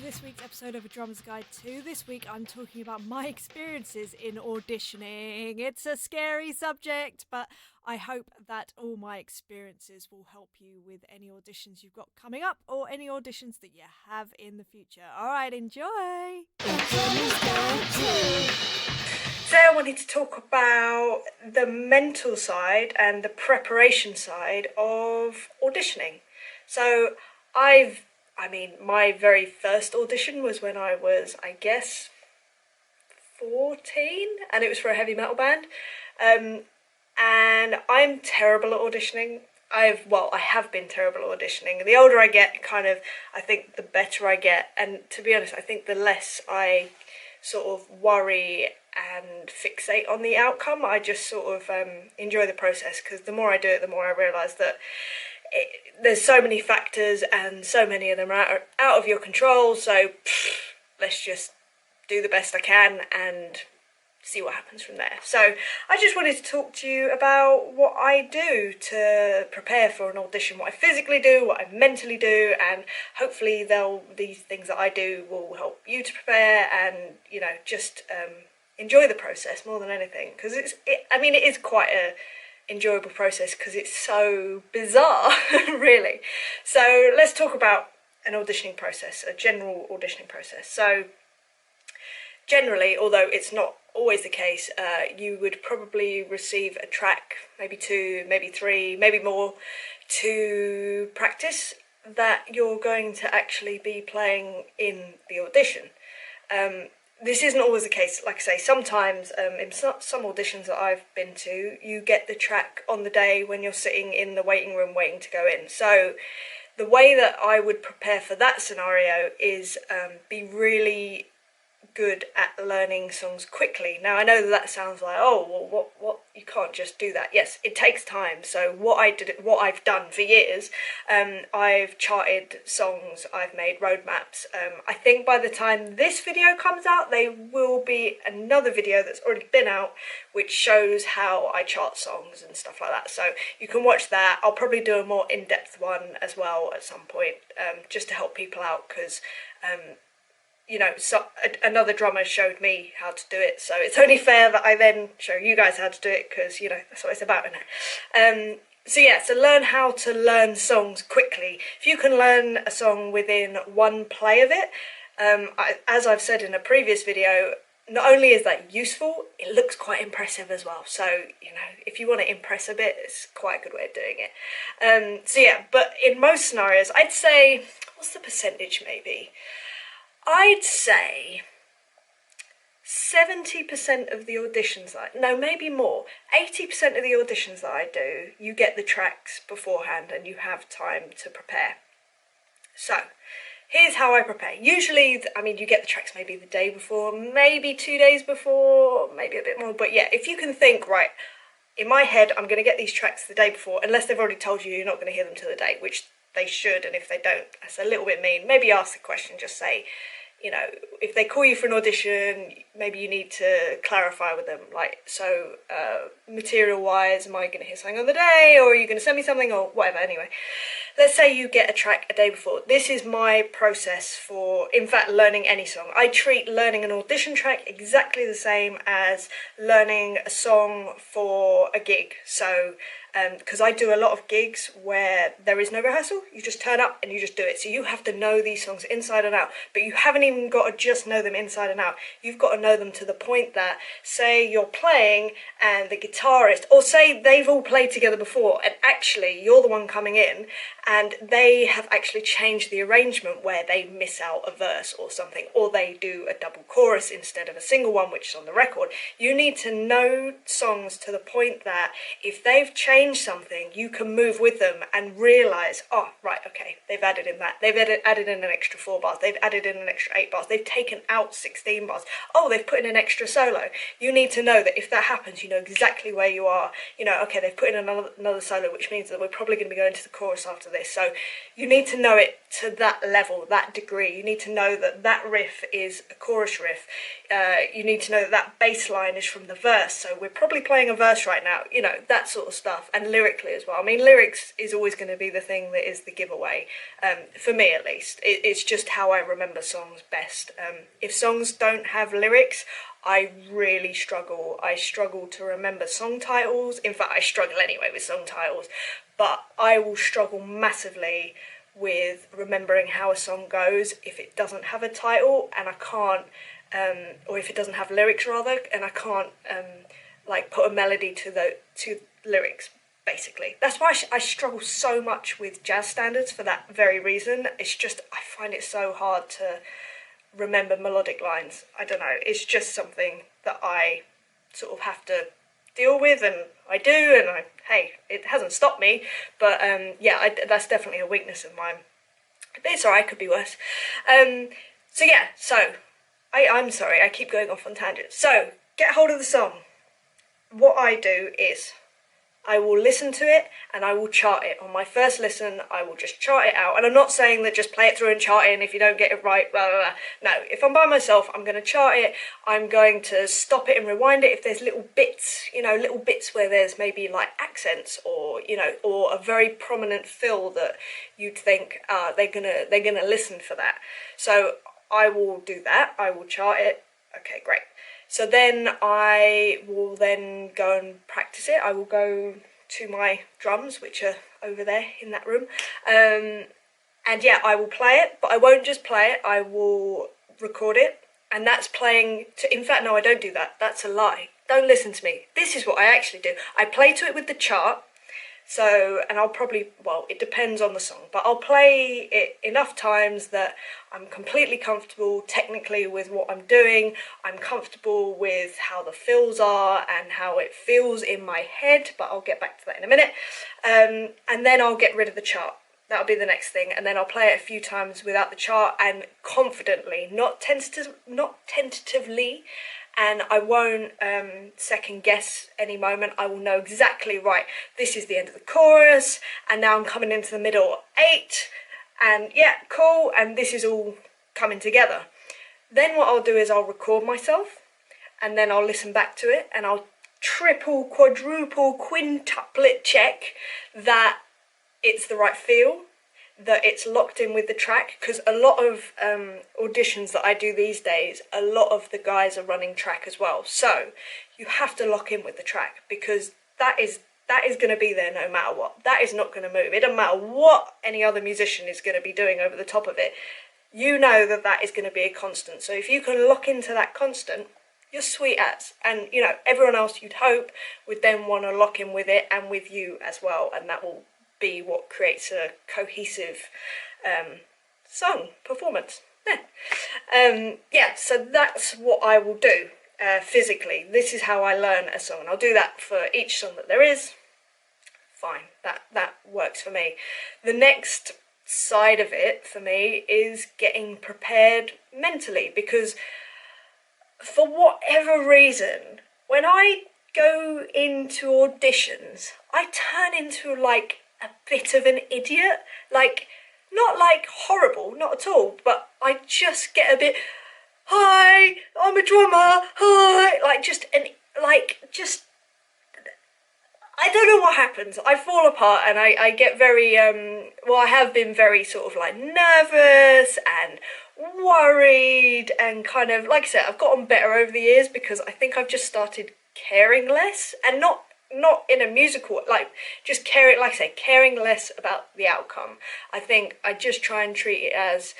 this week's episode of A Drummer's Guide 2. This week I'm talking about my experiences in auditioning. It's a scary subject, but I hope that all my experiences will help you with any auditions you've got coming up or any auditions that you have in the future. Alright, enjoy! Today I wanted to talk about the mental side and the preparation side of auditioning. So my very first audition was when I was, 14, and it was for a heavy metal band. And I'm terrible at auditioning. I have been terrible at auditioning. The older I get, I think the better I get. And to be honest, I think the less I sort of worry and fixate on the outcome. I just sort of enjoy the process, because the more I do it, the more I realise that there's so many factors and so many of them are out of your control, so let's just do the best I can and see what happens from there. So I just wanted to talk to you about what I do to prepare for an audition, what I physically do, what I mentally do, and hopefully these things that I do will help you to prepare and, just enjoy the process more than anything, because it is quite a enjoyable process because it's so bizarre, really. So let's talk about an auditioning process, a general auditioning process. So generally, although it's not always the case, you would probably receive a track, maybe 2, maybe 3, maybe more, to practice that you're going to actually be playing in the audition. This isn't always the case. Like I say, sometimes in some auditions that I've been to, you get the track on the day when you're sitting in the waiting room waiting to go in. So the way that I would prepare for that scenario is be really good at learning songs quickly. Now I know that sounds like, what you can't just do that. Yes, it takes time. So what I've done for years, I've charted songs, I've made roadmaps. I think by the time this video comes out, there will be another video that's already been out which shows how I chart songs and stuff like that, so you can watch that. I'll probably do a more in-depth one as well at some point, just to help people out, because another drummer showed me how to do it, so it's only fair that I then show you guys how to do it, because that's what it's about, isn't it? So learn how to learn songs quickly. If you can learn a song within one play of it, as I've said in a previous video, not only is that useful, it looks quite impressive as well. So if you want to impress a bit, it's quite a good way of doing it. But in most scenarios, I'd say, what's the percentage maybe? I'd say 70% of the auditions maybe more, 80% of the auditions that I do, you get the tracks beforehand and you have time to prepare. So here's how I prepare. Usually, you get the tracks maybe the day before, maybe 2 days before, maybe a bit more. But yeah, if you can think, right, in my head, I'm going to get these tracks the day before, unless they've already told you you're not going to hear them till the day, which they should, and if they don't, that's a little bit mean. Maybe ask the question, just say, if they call you for an audition, maybe you need to clarify with them, material-wise, am I going to hear something on the day, or are you going to send me something, or whatever. Anyway, let's say you get a track a day before. This is my process for, in fact, learning any song. I treat learning an audition track exactly the same as learning a song for a gig. So because I do a lot of gigs where there is no rehearsal, you just turn up and you just do it. So you have to know these songs inside and out, but you haven't even got to just know them inside and out. You've got to know them to the point that, say you're playing and the guitarist, or say they've all played together before and actually you're the one coming in and they have actually changed the arrangement where they miss out a verse or something, or they do a double chorus instead of a single one, which is on the record. You need to know songs to the point that if they've changed something, you can move with them and realise, oh, right, okay, they've added in that. They've added in an extra 4 bars. They've added in an extra 8 bars. They've taken out 16 bars. Oh, they've put in an extra solo. You need to know that if that happens, you know exactly where you are. Okay, they've put in another solo, which means that we're probably going to be going to the chorus after this. So you need to know it to that level, that degree. You need to know that that riff is a chorus riff. You need to know that that bass line is from the verse. So we're probably playing a verse right now, you know, that sort of stuff. And lyrically as well. I mean, lyrics is always going to be the thing that is the giveaway, for me at least. It's just how I remember songs best. If songs don't have lyrics, I really struggle. I struggle to remember song titles. In fact, I struggle anyway with song titles. But I will struggle massively with remembering how a song goes if it doesn't have a title and I can't, or if it doesn't have lyrics rather, and I can't like put a melody to the lyrics. Basically, that's why I struggle so much with jazz standards for that very reason. It's just I find it so hard to remember melodic lines. I don't know, it's just something that I sort of have to deal with, and I do, and hey, it hasn't stopped me, but yeah, that's definitely a weakness of mine. But it's alright, could be worse. So yeah, I'm sorry, I keep going off on tangents. So, get hold of the song. What I do is I will listen to it and I will chart it. On my first listen, I will just chart it out. And I'm not saying that just play it through and chart it, and if you don't get it right, blah, blah, blah. No, if I'm by myself, I'm going to chart it. I'm going to stop it and rewind it if there's little bits, you know, little bits where there's maybe like accents or, you know, or a very prominent fill that you'd think, they're gonna listen for that. So I will do that. I will chart it. Okay, great. So then I will then go and practice it. I will go to my drums, which are over there in that room. And yeah, I will play it, but I won't just play it, I will record it. And that's playing to, in fact, no, I don't do that. That's a lie. Don't listen to me. This is what I actually do. I play to it with the chart. So, and I'll probably, well, it depends on the song, but I'll play it enough times that I'm completely comfortable technically with what I'm doing. I'm comfortable with how the fills are and how it feels in my head, but I'll get back to that in a minute. And then I'll get rid of the chart. That'll be the next thing. And then I'll play it a few times without the chart and confidently, not tentatively, and I won't second guess any moment. I will know exactly, right, this is the end of the chorus, and now I'm coming into the middle 8, and yeah, cool, and this is all coming together. Then what I'll do is I'll record myself, and then I'll listen back to it, and I'll triple, quadruple, quintuplet check that it's the right feel, that it's locked in with the track, because a lot of auditions that I do these days, a lot of the guys are running track as well. So you have to lock in with the track, because that is going to be there no matter what. That is not going to move. It doesn't matter what any other musician is going to be doing over the top of it. You know that that is going to be a constant. So if you can lock into that constant, you're sweet as. And, you know, everyone else you'd hope would then want to lock in with it and with you as well. And that will be what creates a cohesive song performance. Yeah, so that's what I will do physically. This is how I learn a song, and I'll do that for each song that there is. Fine, that works for me. The next side of it for me is getting prepared mentally, because for whatever reason, when I go into auditions, I turn into like a bit of an idiot. Like, not like horrible, not at all, but I just get a bit, hi, I'm a drummer, hi, I don't know what happens. I fall apart and I get very, well, I have been very sort of like nervous and worried, and kind of, like I said, I've gotten better over the years because I think I've just started caring less, and not in a musical, like just caring, like I say, caring less about the outcome. I think I just try and treat it as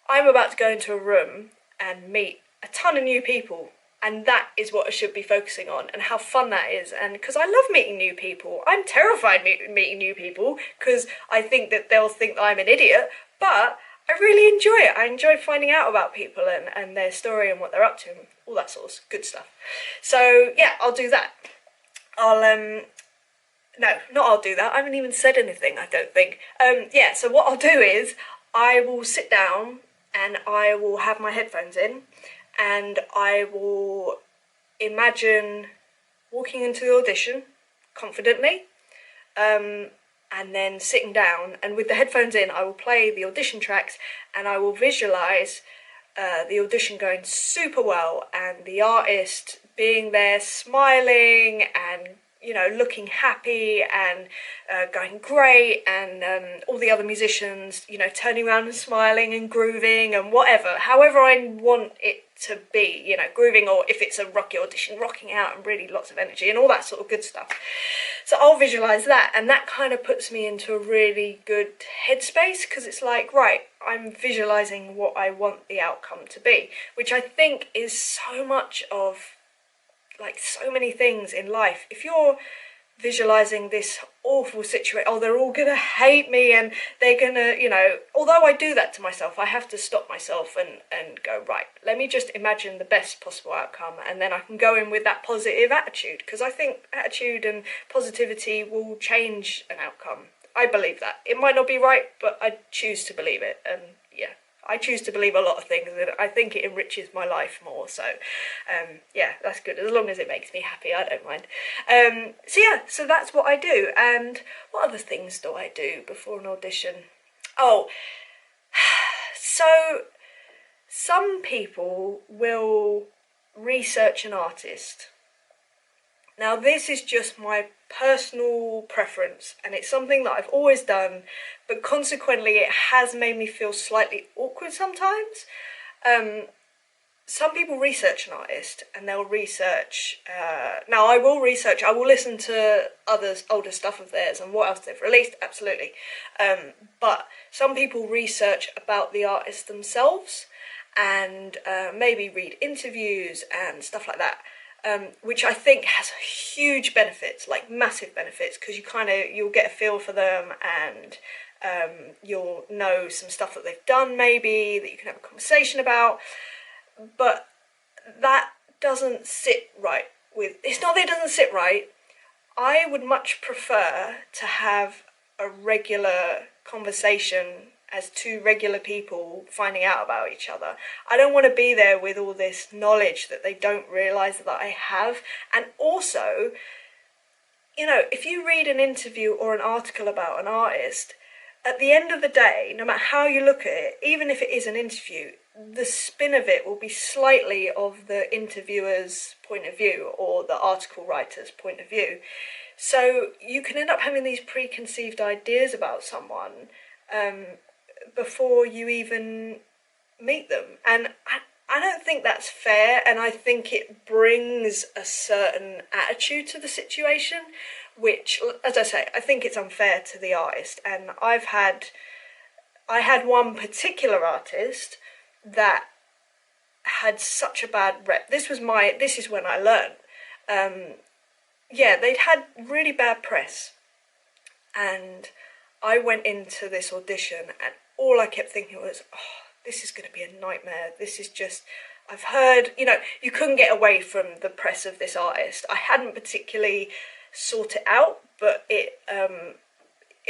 I'm about to go into a room and meet a ton of new people, and that is what I should be focusing on, and how fun that is. And because I love meeting new people, I'm terrified meeting new people because I think that they'll think that I'm an idiot, but I really enjoy it. I enjoy finding out about people and their story and what they're up to and all that sort of good stuff. So yeah, I'll do that. I'll do that. I haven't even said anything, I don't think. Yeah, so what I'll do is I will sit down and I will have my headphones in, and I will imagine walking into the audition confidently, and and then sitting down, and with the headphones in, I will play the audition tracks, and I will visualise the audition going super well, and the artist being there smiling and, you know, looking happy and going great, and all the other musicians, you know, turning around and smiling and grooving and whatever, however I want it to be, you know, grooving, or if it's a rocky audition, rocking out and really lots of energy and all that sort of good stuff. So I'll visualise that, and that kind of puts me into a really good headspace, because it's like, right, I'm visualising what I want the outcome to be, which I think is so much of, like, so many things in life. If you're visualising this awful situation, oh, they're all gonna hate me and they're gonna, you know, although I do that to myself, I have to stop myself and go, right, let me just imagine the best possible outcome, and then I can go in with that positive attitude, because I think attitude and positivity will change an outcome. I believe that. It might not be right, but I choose to believe it, and yeah. I choose to believe a lot of things, and I think it enriches my life more, so yeah, that's good. As long as it makes me happy, I don't mind. So yeah, so that's what I do. And what other things do I do before an audition? Oh, so some people will research an artist. Now, this is just my personal preference, and it's something that I've always done, but consequently it has made me feel slightly awkward sometimes. Some people research an artist, and they'll research, now I will listen to others' older stuff of theirs and what else they've released, absolutely. But some people research about the artist themselves, and maybe read interviews and stuff like that. Which I think has huge benefits, like massive benefits, because you'll get a feel for them, and you'll know some stuff that they've done maybe, that you can have a conversation about. But that doesn't sit right with, it's not that it doesn't sit right, I would much prefer to have a regular conversation as two regular people finding out about each other. I don't want to be there with all this knowledge that they don't realise that I have. And also, you know, if you read an interview or an article about an artist, at the end of the day, no matter how you look at it, even if it is an interview, the spin of it will be slightly of the interviewer's point of view or the article writer's point of view. So you can end up having these preconceived ideas about someone before you even meet them, and I don't think that's fair, and I think it brings a certain attitude to the situation, which, as I say, I think it's unfair to the artist. And I had one particular artist that had such a bad rep. This is when I learned. Yeah, they'd had really bad press, and I went into this audition, and all I kept thinking was, oh, this is going to be a nightmare. This is just, I've heard, you know, you couldn't get away from the press of this artist. I hadn't particularly sought it out, but it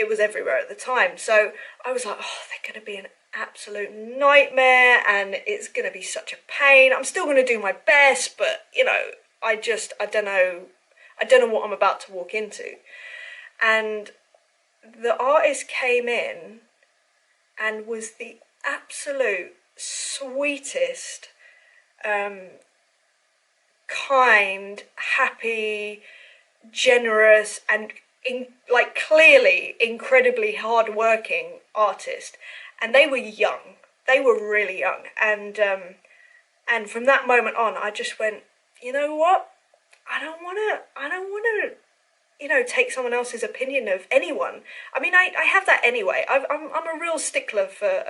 was everywhere at the time. So I was like, oh, they're going to be an absolute nightmare, and it's going to be such a pain. I'm still going to do my best, but, you know, I don't know what I'm about to walk into. And the artist came in and was the absolute sweetest, kind, happy, generous, and clearly incredibly hard-working artist. And they were young. They were really young. And from that moment on, I just went, you know what? I don't want to, you know, take someone else's opinion of anyone. I mean, I have that anyway. I'm a real stickler for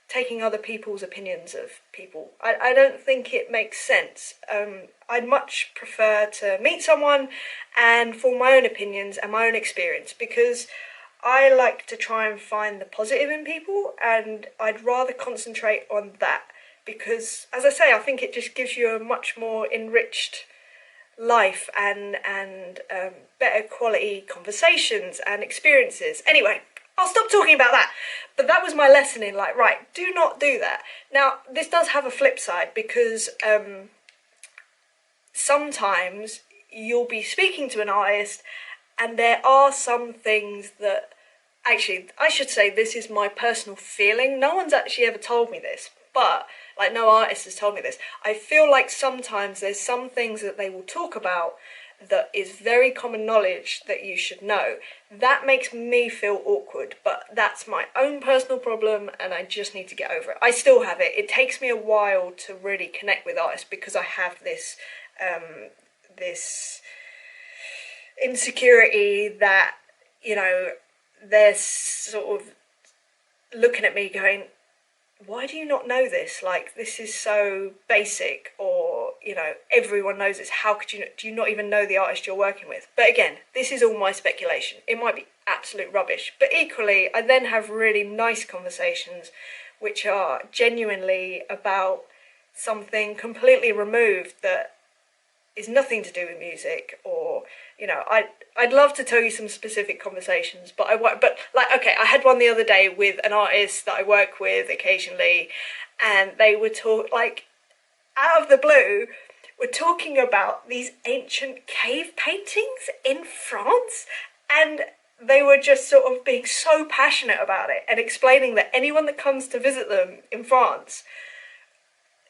taking other people's opinions of people. I don't think it makes sense. I'd much prefer to meet someone and form my own opinions and my own experience, because I like to try and find the positive in people, and I'd rather concentrate on that, because, as I say, I think it just gives you a much more enriched life and better quality conversations and experiences. Anyway, I'll stop talking about that. But that was my lesson in, like, right, do not do that. Now, this does have a flip side, because sometimes you'll be speaking to an artist And there are some things that, actually, I should say this is my personal feeling. No one's actually ever told me this, but, like, no artist has told me this. I feel like sometimes there's some things that they will talk about that is very common knowledge that you should know. That makes me feel awkward, but that's my own personal problem and I just need to get over it. I still have it. It takes me a while to really connect with artists because I have this this insecurity that, you know, they're sort of looking at me going, why do you not know this? Like, this is so basic, or, you know, everyone knows this. How could you, do you not even know the artist you're working with? But again, this is all my speculation. It might be absolute rubbish. But equally, I then have really nice conversations which are genuinely about something completely removed that is nothing to do with music, or, you know, I'd love to tell you some specific conversations, but I won't. But, like, okay, I had one the other day with an artist that I work with occasionally, and they were like, out of the blue, we're talking about these ancient cave paintings in France, and they were just sort of being so passionate about it and explaining that anyone that comes to visit them in France,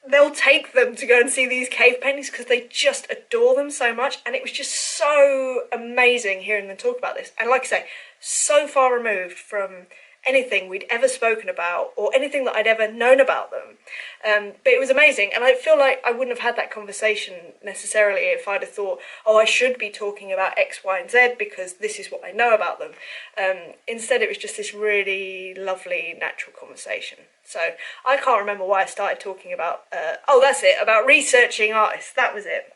they'll take them to go and see these cave paintings because they just adore them so much. And it was just so amazing hearing them talk about this. And like I say, so far removed from anything we'd ever spoken about or anything that I'd ever known about them. But it was amazing. And I feel like I wouldn't have had that conversation necessarily if I'd have thought, oh, I should be talking about X, Y, and Z because this is what I know about them. Instead, it was just this really lovely, natural conversation. So I can't remember why I started talking about, that's it, about researching artists. That was it.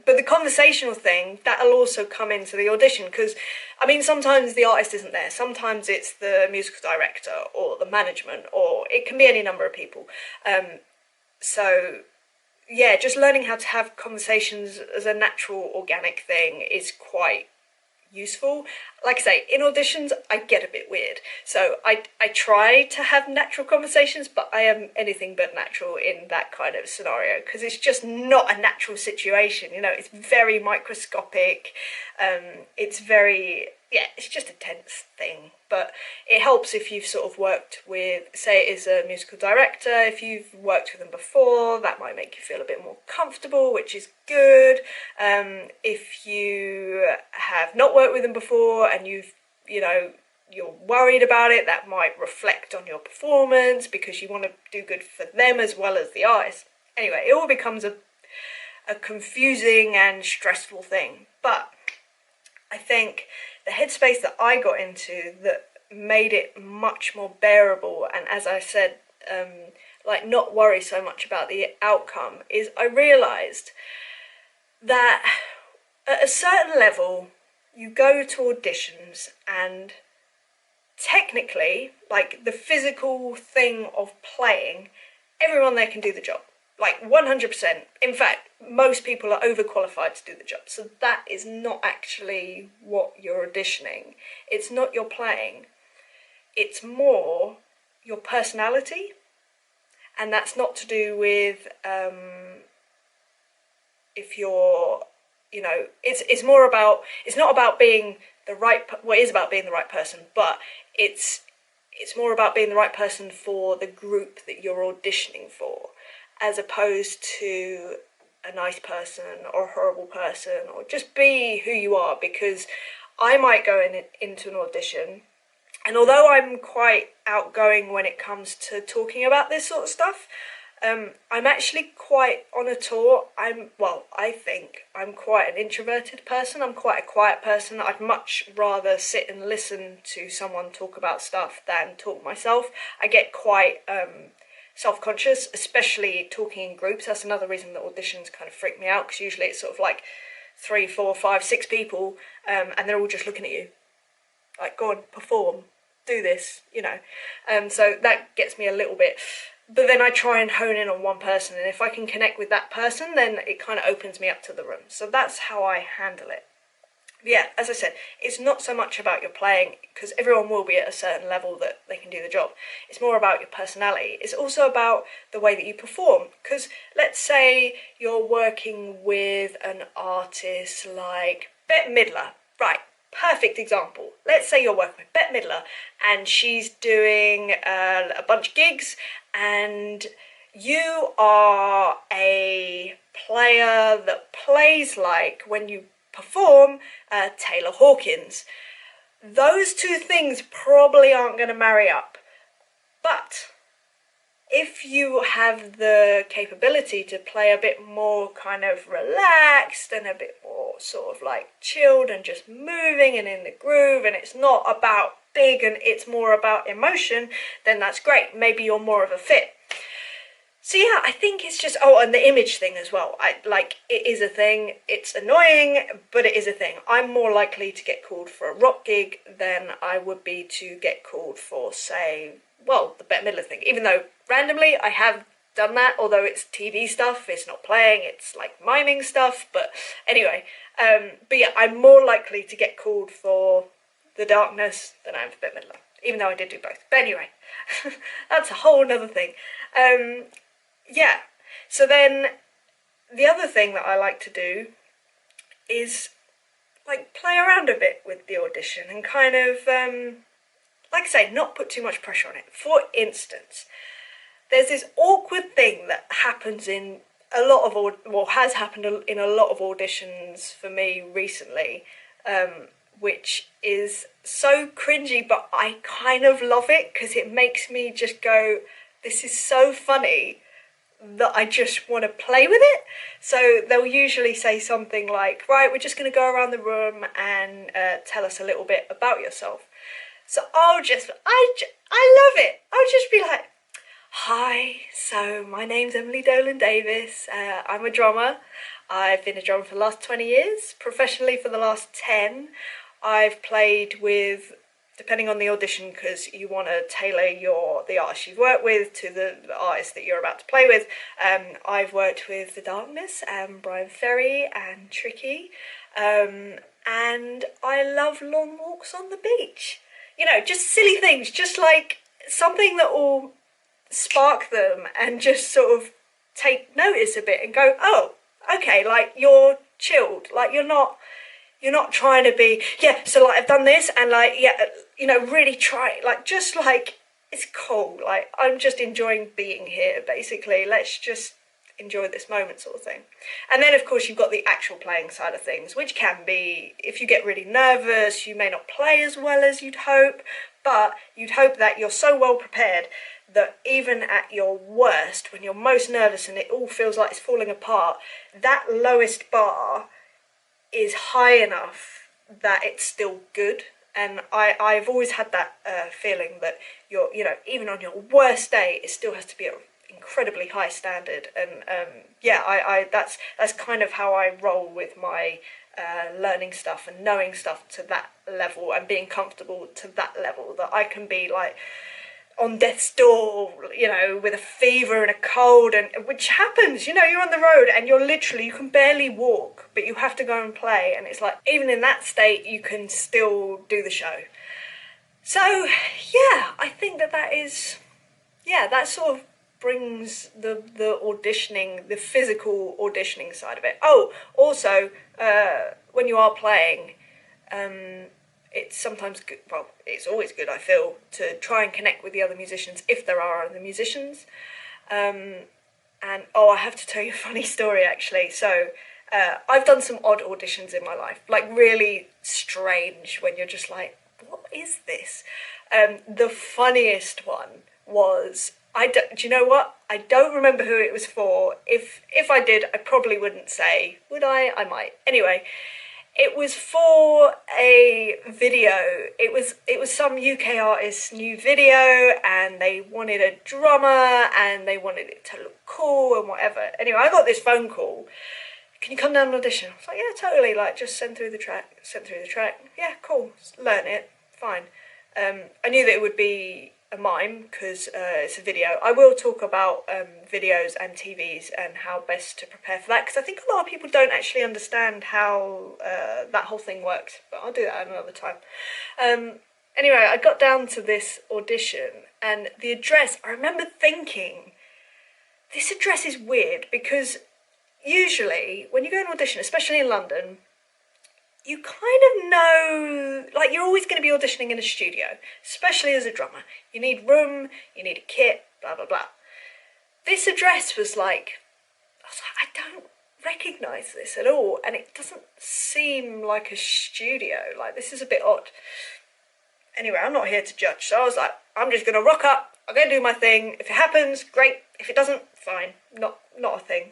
But the conversational thing, that'll also come into the audition because, I mean, sometimes the artist isn't there. Sometimes it's the musical director or the management, or it can be any number of people. So, yeah, just learning how to have conversations as a natural, organic thing is quite useful. Like I say, in auditions I get a bit weird, so I try to have natural conversations, but I am anything but natural in that kind of scenario because it's just not a natural situation, you know. It's very microscopic, it's very, yeah, it's just a tense thing. But it helps if you've sort of worked with, say it is a musical director, if you've worked with them before, that might make you feel a bit more comfortable, which is good. If you have not worked with them before and you're worried about it, that might reflect on your performance because you want to do good for them as well as the artist. Anyway, it all becomes a confusing and stressful thing. But I think the headspace that I got into that made it much more bearable, and as I said, like, not worry so much about the outcome, is I realised that at a certain level you go to auditions and technically, like, the physical thing of playing, everyone there can do the job. Like, 100%. In fact, most people are overqualified to do the job. So that is not actually what you're auditioning. It's not your playing. It's more your personality. And that's not to do with if you're, you know, it's more about, it's not about being the right, well, it is about being the right person, but it's more about being the right person for the group that you're auditioning for, as opposed to a nice person or a horrible person, or just be who you are. Because I might go into an audition, and although I'm quite outgoing when it comes to talking about this sort of stuff, I'm actually quite on a tour. I think I'm quite an introverted person. I'm quite a quiet person. I'd much rather sit and listen to someone talk about stuff than talk myself. I get quite self-conscious, especially talking in groups. That's another reason that auditions kind of freak me out, because usually it's sort of like 3, 4, 5, 6 people, and they're all just looking at you like, go on, perform, do this, you know. So that gets me a little bit. But then I try and hone in on one person, and if I can connect with that person, then it kind of opens me up to the room. So that's how I handle it. But yeah, as I said, it's not so much about your playing, because everyone will be at a certain level that they can do the job. It's more about your personality. It's also about the way that you perform, because let's say you're working with an artist like Bette Midler. Right, perfect example. Let's say you're working with Bette Midler and she's doing a bunch of gigs, and you are a player that plays like, when you perform, Taylor Hawkins. Those two things probably aren't going to marry up. But if you have the capability to play a bit more kind of relaxed and a bit more sort of like chilled and just moving and in the groove, and it's not about big and it's more about emotion, then that's great. Maybe you're more of a fit. So yeah, I think it's just, oh, and the image thing as well. It is a thing. It's annoying, but it is a thing. I'm more likely to get called for a rock gig than I would be to get called for, say, well, the Bette Midler thing. Even though randomly I have done that, although it's TV stuff, it's not playing, it's like miming stuff. But anyway, but yeah, I'm more likely to get called for The Darkness than I am for Bette Midler, even though I did do both. But anyway, that's a whole other thing. Yeah, so then the other thing that I like to do is like play around a bit with the audition and kind of, like I say, not put too much pressure on it. For instance, there's this awkward thing that happens in a lot of, has happened in a lot of auditions for me recently, which is so cringy, but I kind of love it because it makes me just go, this is so funny that I just want to play with it. So they'll usually say something like, right, we're just going to go around the room and tell us a little bit about yourself. So I love it. I'll just be like, hi, so my name's Emily Dolan Davis. I'm a drummer. I've been a drummer for the last 20 years, professionally for the last 10. I've played with, depending on the audition, because you want to tailor the artist you've worked with to the artist that you're about to play with. I've worked with The Darkness and Brian Ferry and Tricky, and I love long walks on the beach. You know, just silly things, just like something that will spark them and just sort of take notice a bit and go, oh, okay, like you're chilled, like you're not trying to be, yeah, so like I've done this and like, yeah, you know, really try, like, just like, it's cool, like, I'm just enjoying being here, basically, let's just enjoy this moment sort of thing. And then, of course, you've got the actual playing side of things, which can be, if you get really nervous, you may not play as well as you'd hope, but you'd hope that you're so well prepared that even at your worst, when you're most nervous and it all feels like it's falling apart, that lowest bar is high enough that it's still good. And I've always had that feeling that even on your worst day, it still has to be an incredibly high standard. And that's kind of how I roll with my learning stuff and knowing stuff to that level and being comfortable to that level, that I can be like on death's door, you know, with a fever and a cold, and which happens, you know, you're on the road and you can barely walk, but you have to go and play, and it's like, even in that state, you can still do the show. So, yeah, I think that sort of brings the auditioning, the physical auditioning side of it. Oh, also, when you are playing, it's sometimes good, well, it's always good, I feel, to try and connect with the other musicians, if there are other musicians. I have to tell you a funny story, actually. So, I've done some odd auditions in my life, like really strange, when you're just like, what is this? The funniest one was, do you know what? I don't remember who it was for. If I did, I probably wouldn't say. Would I? I might. Anyway, it was for a video. It was some UK artist's new video, and they wanted a drummer, and they wanted it to look cool and whatever. Anyway, I got this phone call. Can you come down and audition? I was like, yeah, totally. Like, just send through the track. Yeah, cool. Learn it. Fine. I knew that it would be a mime because it's a video. I will talk about videos and TVs and how best to prepare for that, because I think a lot of people don't actually understand how that whole thing works, but I'll do that at another time. Anyway, I got down to this audition, and the address, I remember thinking, this address is weird, because usually when you go and audition, especially in London, you kind of know, like, you're always going to be auditioning in a studio, especially as a drummer. You need room, you need a kit, blah, blah, blah. This address was like, I was like, I don't recognise this at all, and it doesn't seem like a studio. Like, this is a bit odd. Anyway, I'm not here to judge, so I was like, I'm just going to rock up, I'm going to do my thing. If it happens, great. If it doesn't, fine. Not a thing.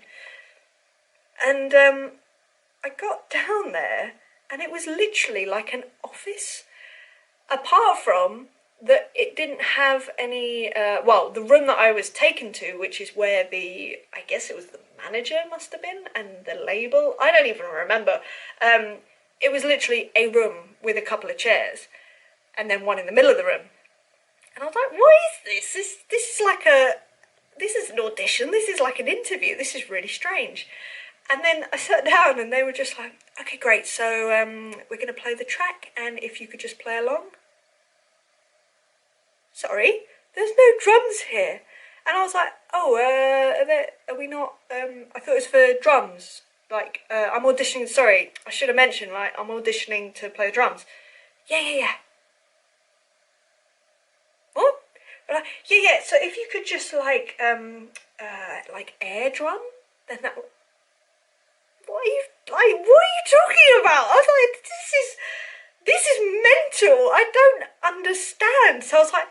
And I got down there, and it was literally like an office, apart from that it didn't have any, well, the room that I was taken to, which is where I guess it was the manager must have been, and the label, I don't even remember. It was literally a room with a couple of chairs, and then one in the middle of the room. And I was like, what is this? This is an audition, this is like an interview, this is really strange. And then I sat down and they were just like, okay, great, so we're going to play the track, and if you could just play along. Sorry, there's no drums here. And I was like, oh, are we not, I thought it was for drums. Like, I'm auditioning, sorry, I should have mentioned, like, I'm auditioning to play the drums. Yeah. What? Yeah, so if you could just, like air drum, then that would... What are you talking about? I was like, this is mental. I don't understand. So I was like,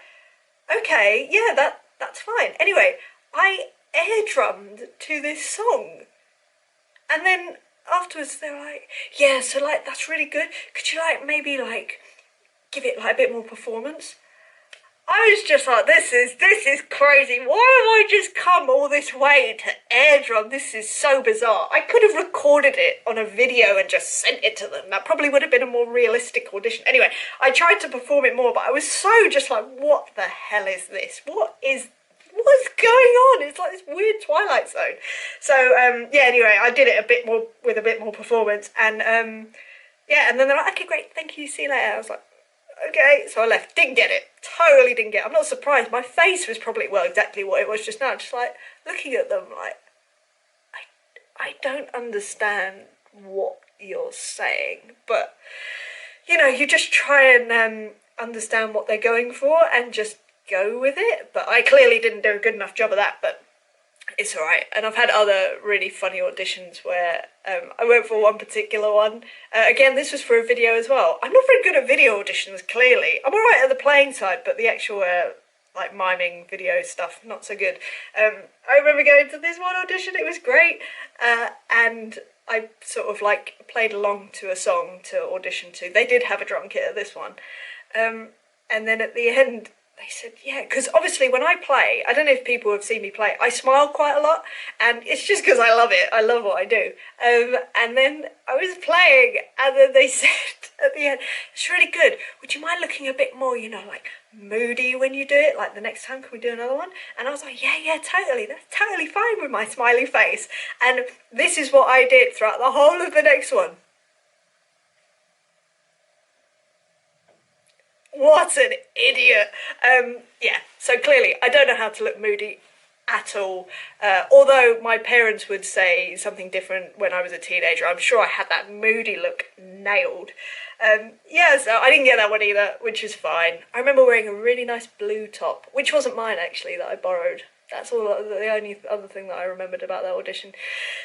okay, yeah, that's fine. Anyway, I air drummed to this song, and then afterwards they were like, yeah, so like that's really good. Could you like maybe like give it like a bit more performance? I was just like, this is crazy. Why have I just come all this way to air drum? This is so bizarre. I could have recorded it on a video and just sent it to them. That probably would have been a more realistic audition. Anyway, I tried to perform it more, but I was so just like, what the hell is this? What's going on? It's like this weird Twilight Zone. So, yeah, anyway, I did it with a bit more performance. And, yeah, and then they're like, okay, great, thank you, see you later. I was like, okay, so I left. Didn't get it. Totally didn't get it. I'm not surprised. My face was probably, well, exactly what it was just now. Just like looking at them like, I don't understand what you're saying. But, you know, you just try and understand what they're going for and just go with it. But I clearly didn't do a good enough job of that, but it's alright. And I've had other really funny auditions where I went for one particular one. Again, this was for a video as well. I'm not very good at video auditions, clearly. I'm alright at the playing side, but the actual like miming video stuff, not so good. I remember going to this one audition, it was great. And I sort of like played along to a song to audition to. They did have a drum kit at this one. And then at the end, they said, yeah, because obviously when I play, I don't know if people have seen me play, I smile quite a lot, and it's just because I love it. I love what I do. And then I was playing, and then they said at the end, it's really good. Would you mind looking a bit more, you know, like moody when you do it? Like the next time, can we do another one? And I was like, yeah, totally. That's totally fine with my smiley face. And this is what I did throughout the whole of the next one. What an idiot. Yeah, so clearly I don't know how to look moody at all. Although my parents would say something different when I was a teenager. I'm sure I had that moody look nailed. Yeah, so I didn't get that one either, which is fine. I remember wearing a really nice blue top, which wasn't mine actually, that I borrowed. That's all the only other thing that I remembered about that audition.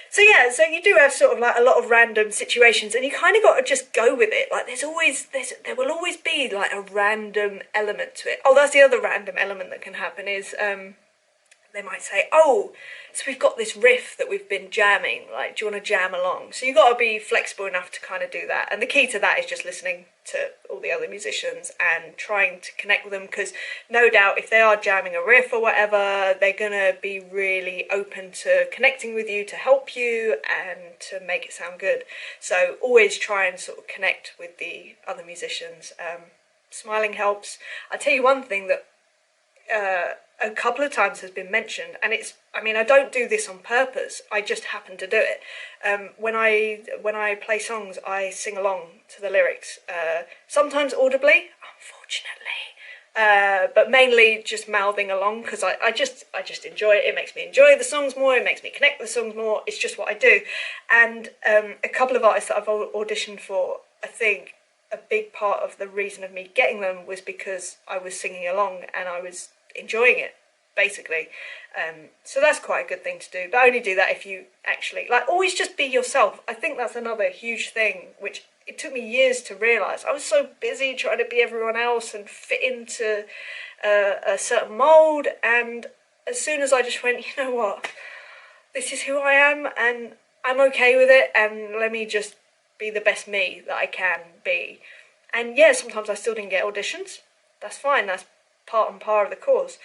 So yeah, so you do have sort of like a lot of random situations, and you kind of got to just go with it. Like there will always be like a random element to it. Oh, that's the other random element that can happen is they might say, oh, so we've got this riff that we've been jamming, like, do you want to jam along? So you've got to be flexible enough to kind of do that. And the key to that is just listening to all the other musicians and trying to connect with them, because no doubt if they are jamming a riff or whatever, they're going to be really open to connecting with you to help you and to make it sound good. So always try and sort of connect with the other musicians. Smiling helps. I'll tell you one thing that a couple of times has been mentioned, and I mean, I don't do this on purpose, I just happen to do it. When I play songs, I sing along to the lyrics, sometimes audibly, unfortunately, but mainly just mouthing along, because I just enjoy it. It makes me enjoy the songs more, it makes me connect with the songs more, it's just what I do. And a couple of artists that I've auditioned for, I think a big part of the reason of me getting them was because I was singing along and I was enjoying it, basically. So that's quite a good thing to do, but only do that if you actually, like, always just be yourself. I think that's another huge thing, which it took me years to realise. I was so busy trying to be everyone else and fit into a certain mould, and as soon as I just went, you know what, this is who I am and I'm okay with it, and let me just be the best me that I can be. And yeah, sometimes I still didn't get auditions. That's fine, that's part and par of the course.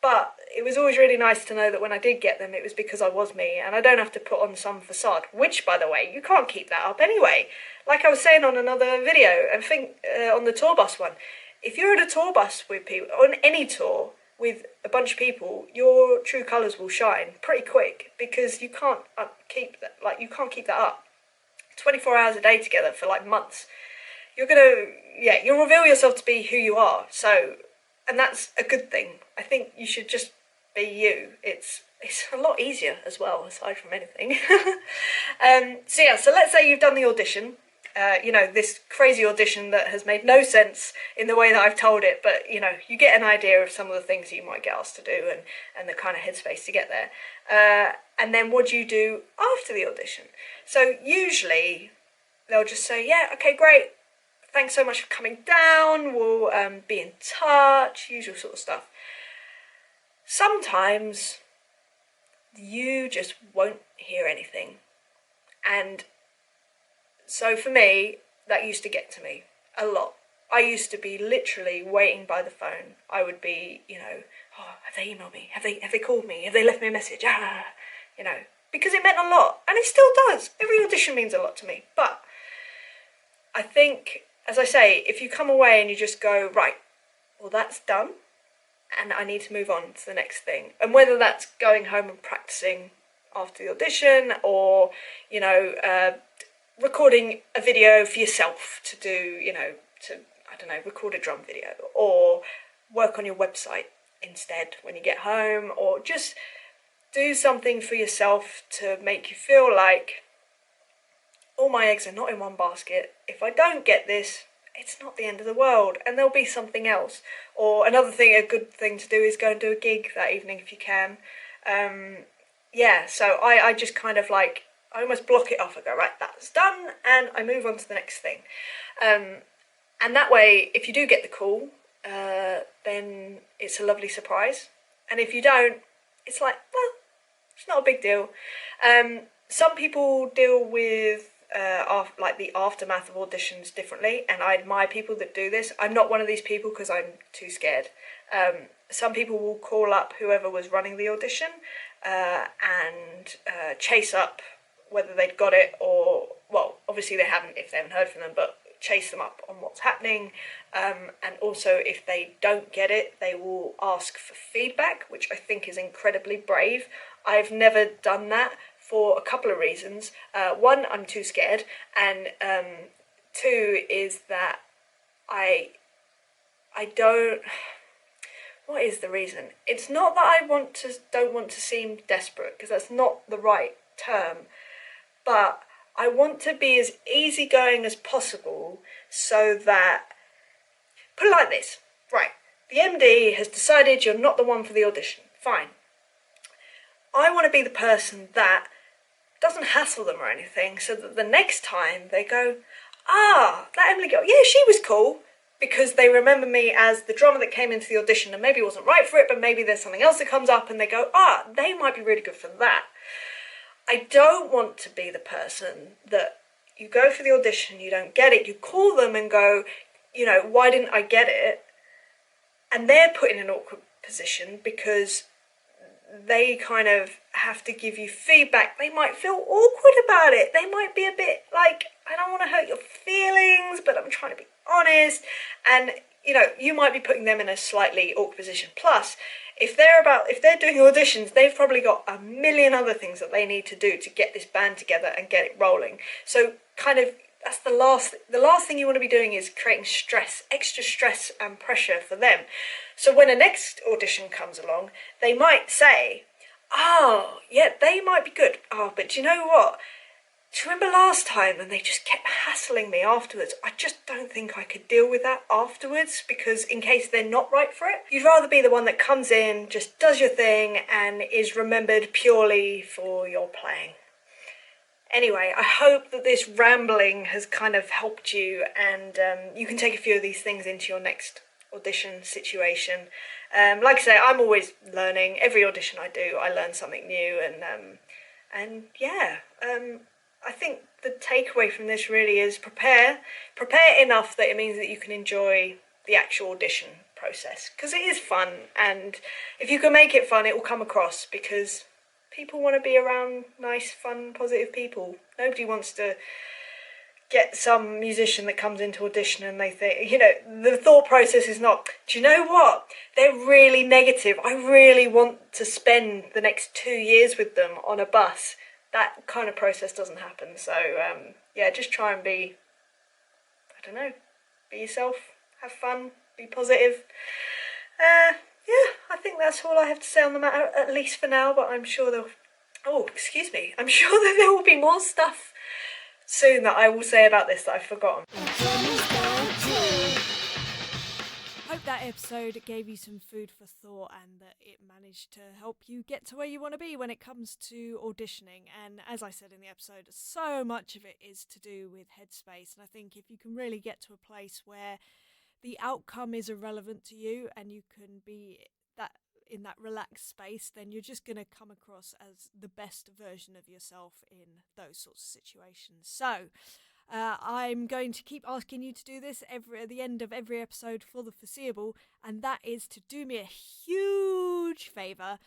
But it was always really nice to know that when I did get them, it was because I was me, and I don't have to put on some facade, which, by the way, you can't keep that up anyway. Like I was saying on another video, I think on the tour bus one, if you're at a tour bus with people, on any tour with a bunch of people, your true colours will shine pretty quick, because you can't keep that, like, you can't keep that up 24 hours a day together for like months. You'll reveal yourself to be who you are. So, and that's a good thing. I think you should just be you. It's a lot easier as well, aside from anything. So let's say you've done the audition. This crazy audition that has made no sense in the way that I've told it, but, you get an idea of some of the things you might get asked to do and the kind of headspace to get there. And then what do you do after the audition? So usually they'll just say, yeah, okay, great. Thanks so much for coming down. We'll be in touch, usual sort of stuff. Sometimes you just won't hear anything. And so for me, that used to get to me a lot. I used to be literally waiting by the phone. I would be, have they emailed me? Have they called me? Have they left me a message? Because it meant a lot. And it still does. Every audition means a lot to me. But I think, as I say, if you come away and you just go, right, well, that's done, and I need to move on to the next thing. And whether that's going home and practicing after the audition, or, recording a video for yourself to do, record a drum video, or work on your website instead when you get home, or just do something for yourself to make you feel like all my eggs are not in one basket. If I don't get this, it's not the end of the world, and there'll be something else. Or another thing, a good thing to do is go and do a gig that evening if you can. So I just kind of I almost block it off. I go, right, that's done, and I move on to the next thing. And that way, if you do get the call, then it's a lovely surprise. And if you don't, it's like, well, it's not a big deal. Some people deal with the aftermath of auditions differently, and I admire people that do this. I'm not one of these people because I'm too scared. Some people will call up whoever was running the audition and chase up whether they'd got it, or, well, obviously they haven't if they haven't heard from them, but chase them up on what's happening. And also, if they don't get it, they will ask for feedback, which I think is incredibly brave. I've never done that for a couple of reasons. One, I'm too scared, and two is that I don't. What is the reason? It's not that I don't want to seem desperate, because that's not the right term, but I want to be as easygoing as possible, so that, put it like this, right, the MD has decided you're not the one for the audition, fine. I want to be the person that doesn't hassle them or anything, so that the next time they go, that Emily girl, yeah, she was cool, because they remember me as the drummer that came into the audition and maybe wasn't right for it, but maybe there's something else that comes up and they go, they might be really good for that. I don't want to be the person that you go for the audition, you don't get it, you call them and go, why didn't I get it? And they're put in an awkward position because they kind of have to give you feedback. They might feel awkward about it. They might be a bit like, I don't want to hurt your feelings, but I'm trying to be honest. And, you might be putting them in a slightly awkward position. Plus, if they're doing auditions, they've probably got a million other things that they need to do to get this band together and get it rolling. So kind of, that's the last thing you want to be doing is creating stress, extra stress and pressure for them. So when a next audition comes along, they might say, yeah, they might be good. But do you know what? do you remember last time? And they just kept hassling me afterwards. I just don't think I could deal with that afterwards, because in case they're not right for it, you'd rather be the one that comes in, just does your thing, and is remembered purely for your playing. Anyway, I hope that this rambling has kind of helped you, and you can take a few of these things into your next audition situation. Like I say, I'm always learning. Every audition I do, I learn something new, and yeah, I think the takeaway from this really is prepare enough that it means that you can enjoy the actual audition process, because it is fun, and if you can make it fun, it will come across, because people want to be around nice, fun, positive people. Nobody wants to get some musician that comes into audition and they think, the thought process is not, do you know what? They're really negative. I really want to spend the next 2 years with them on a bus. That kind of process doesn't happen. So, just try and be yourself, have fun, be positive. I think that's all I have to say on the matter, at least for now, but I'm sure I'm sure that there will be more stuff soon that I will say about this that I've forgotten. Hope that episode gave you some food for thought and that it managed to help you get to where you want to be when it comes to auditioning. And as I said in the episode, so much of it is to do with headspace. And I think if you can really get to a place where the outcome is irrelevant to you and you can be in that relaxed space, then you're just going to come across as the best version of yourself in those sorts of situations. So I'm going to keep asking you to do this at the end of every episode for the foreseeable, and that is to do me a huge favour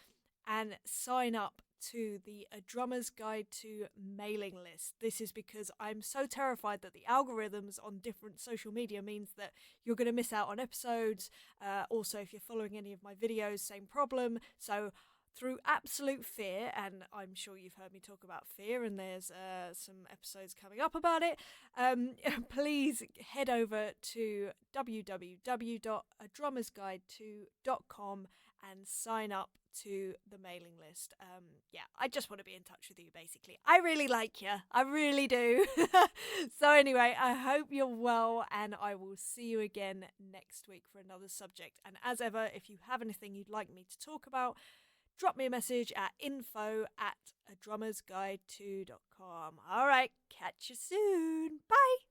and sign up to the A Drummer's Guide to mailing list. This is because I'm so terrified that the algorithms on different social media means that you're going to miss out on episodes. Also, if you're following any of my videos, same problem. So through absolute fear, and I'm sure you've heard me talk about fear, and there's some episodes coming up about it, please head over to www.adrummersguide2.com and sign up to the mailing list. I just want to be in touch with you, basically. I really like you. I really do. So anyway, I hope you're well, and I will see you again next week for another subject. And as ever, if you have anything you'd like me to talk about, drop me a message at info@adrummersguide2.com. All right, catch you soon. Bye.